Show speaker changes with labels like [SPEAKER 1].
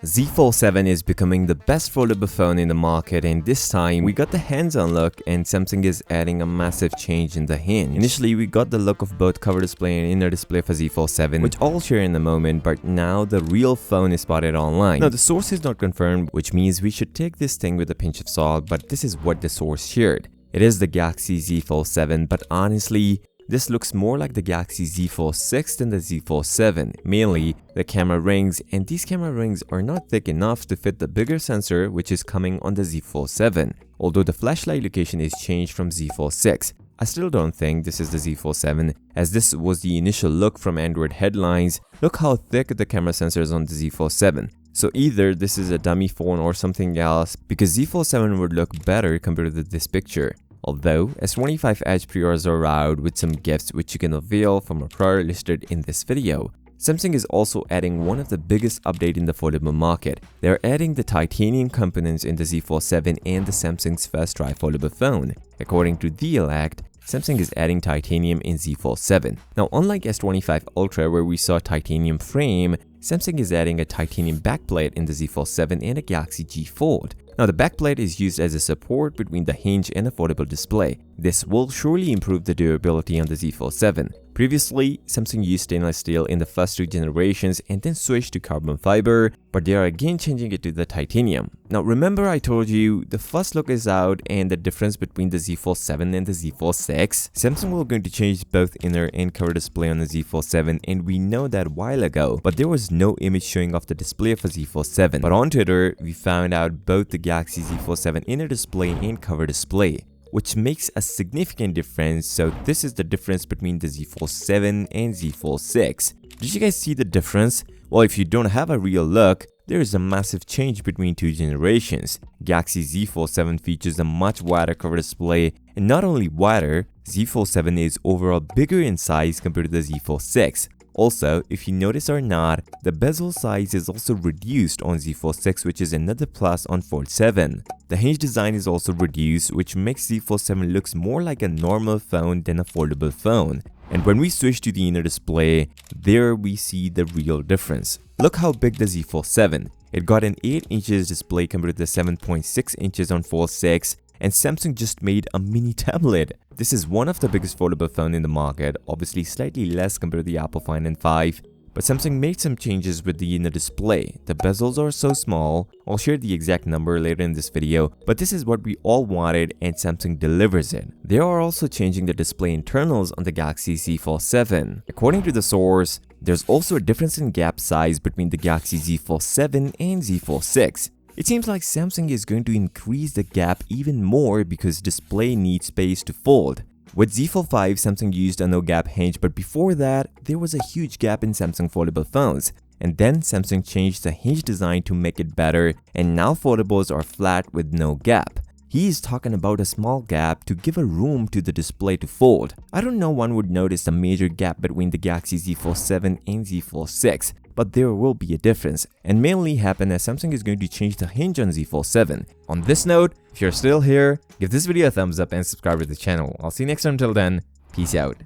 [SPEAKER 1] Z Fold 7 is becoming the best foldable phone in the market, and this time we got the hands-on look and Samsung is adding a massive change in the hinge. Initially we got the look of both cover display and inner display for Z Fold 7, which I'll share in a moment, but now the real phone is spotted online. Now the source is not confirmed, which means we should take this thing with a pinch of salt, but this is what the source shared. It is the Galaxy Z Fold 7, but honestly, this looks more like the Galaxy Z Fold 6 than the Z Fold 7, mainly the camera rings, and these camera rings are not thick enough to fit the bigger sensor which is coming on the Z Fold 7, although the flashlight location is changed from Z Fold 6. I still don't think this is the Z Fold 7, as this was the initial look from Android headlines. Look how thick the camera sensor is on the Z Fold 7. So either this is a dummy phone or something else, because Z Fold 7 would look better compared to this picture. Although, S25 Edge pre-orders are out with some gifts which you can avail from a prior listed in this video. Samsung is also adding one of the biggest updates in the foldable market. They are adding the titanium components in the Z Fold 7 and the Samsung's first tri-foldable phone. According to The Elect, Samsung is adding titanium in Z Fold 7. Now, unlike S25 Ultra where we saw titanium frame, Samsung is adding a titanium backplate in the Z Fold 7 and a Galaxy G Fold. Now, the backplate is used as a support between the hinge and a foldable display. This will surely improve the durability on the Z Fold 7. Previously, Samsung used stainless steel in the first two generations and then switched to carbon fiber, but they are again changing it to the titanium. Now, remember I told you the first look is out and the difference between the Z Fold 7 and the Z Fold 6? Samsung will going to change both inner and cover display on the Z Fold 7, and we know that a while ago, but there was no image showing off the display for Z Fold 7. But on Twitter, we found out both the Galaxy Z Fold 7 inner display and cover display, which makes a significant difference. So this is the difference between the Z Fold 7 and Z Fold 6. Did you guys see the difference? Well, if you don't have a real look, there is a massive change between two generations. Galaxy Z Fold 7 features a much wider cover display, and not only wider, Z Fold 7 is overall bigger in size compared to the Z Fold 6. Also, if you notice or not, the bezel size is also reduced on Z Fold 6, which is another plus on Fold 7. The hinge design is also reduced, which makes Z Fold 7 looks more like a normal phone than a foldable phone. And when we switch to the inner display, there we see the real difference. Look how big the Z Fold 7. It got an 8 inches display compared to the 7.6 inches on Fold 6. And Samsung just made a mini tablet. This is one of the biggest foldable phone in the market, obviously slightly less compared to the Apple Find N5, but Samsung made some changes with the inner display. The bezels are so small. I'll share the exact number later in this video, but this is what we all wanted and Samsung delivers it. They are also changing the display internals on the Galaxy Z Fold 7. According to the source, there's also a difference in gap size between the Galaxy Z Fold 7 and Z Fold 6. It seems like Samsung is going to increase the gap even more because display needs space to fold. With Z Fold 5, Samsung used a no-gap hinge, but before that, there was a huge gap in Samsung foldable phones. And then Samsung changed the hinge design to make it better, and now foldables are flat with no gap. He is talking about a small gap to give a room to the display to fold. I don't know one would notice a major gap between the Galaxy Z Fold 7 and Z Fold 6. But there will be a difference, and mainly happen as Samsung is going to change the hinge on Z Fold 7. On this note, if you're still here, give this video a thumbs up and subscribe to the channel. I'll see you next time. Until then, peace out.